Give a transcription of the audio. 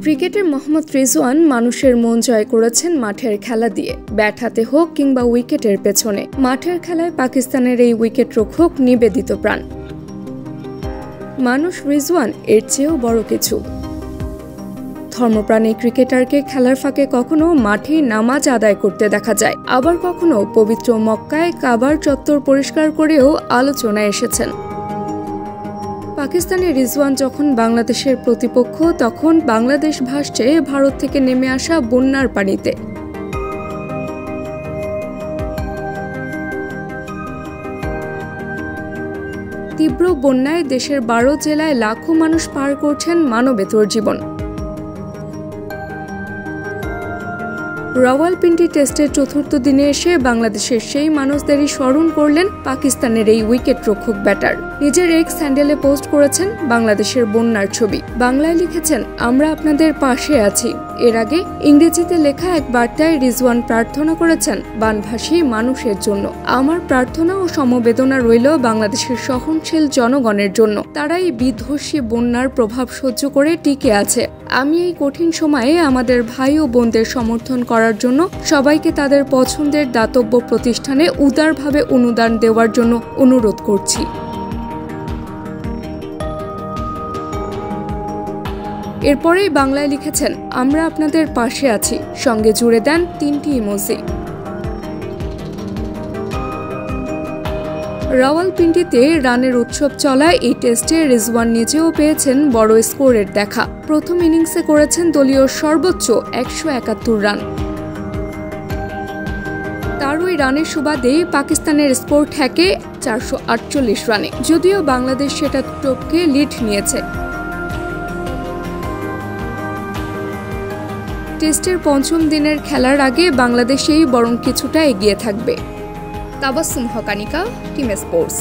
ক্রিকেটের মোহাম্মদ রিজওয়ান মানুষের মন জয় করেছেন মাঠের খেলা দিয়ে, ব্যাট হাতে হোক কিংবা উইকেটের পেছনে। মাঠের খেলায় পাকিস্তানের এই উইকেট রক্ষক নিবেদিত প্রাণ। মানুষ রিজওয়ান এর চেয়েও বড় কিছু। ধর্মপ্রাণী ক্রিকেটারকে খেলার ফাঁকে কখনো মাঠে নামাজ আদায় করতে দেখা যায়, আবার কখনো পবিত্র মক্কায় কাবার চত্বর পরিষ্কার করেও আলোচনায় এসেছেন। পাকিস্তানের রিজওয়ান যখন বাংলাদেশের প্রতিপক্ষ, তখন বাংলাদেশ ভাসছে ভারত থেকে নেমে আসা বন্যার পানিতে। তীব্র বন্যায় দেশের 12 জেলায় লাখো মানুষ পার করছেন মানবেতর জীবন। রাওয়ালপিন্ডি টেস্টের চতুর্থ দিনে এসে বাংলাদেশের সেই মানুষদেরই স্মরণ করলেন পাকিস্তানের এই উইকেট রক্ষক ব্যাটার। নিজের এক্স হ্যান্ডেলে পোস্ট করেছেন বাংলাদেশের বন্যার ছবি। বাংলায় লিখেছেন, আমরা আপনাদের পাশে আছি। এর আগে ইংরেজিতে লেখা এক বার্তায় রিজওয়ান প্রার্থনা করেছেন বানভাসী মানুষের জন্য। আমার প্রার্থনা ও সমবেদনা রইল বাংলাদেশের সহনশীল জনগণের জন্য। তারাই বিধ্বংসী বন্যার প্রভাব সহ্য করে টিকে আছে। আমি এই কঠিন সময়ে আমাদের ভাই ও বোনদের সমর্থন করার জন্য সবাইকে তাদের পছন্দের দাতব্য প্রতিষ্ঠানে উদারভাবে অনুদান দেওয়ার জন্য অনুরোধ করছি। এরপরেই বাংলায় লিখেছেন, আমরা আপনাদের পাশে আছি, সঙ্গে জুড়ে দেন 3টি ইমোজি। রাওয়ালপিন্ডিতে রানের উৎসব চলায় এই টেস্টে রিজওয়ান নিজেও পেয়েছেন বড় স্কোরের দেখা। প্রথম ইনিংসে করেছেন দলীয় সর্বোচ্চ 171 রান। তার ওই রানের সুবাদে পাকিস্তানের স্কোর ঠেকে 448 রানে, যদিও বাংলাদেশ সেটা টপকে লিড নিয়েছে। টেস্টের পঞ্চম দিনের খেলার আগে বাংলাদেশেই বরং কিছুটা এগিয়ে থাকবে। তাবাসসুম হক, আনিকা, টিম স্পোর্টস।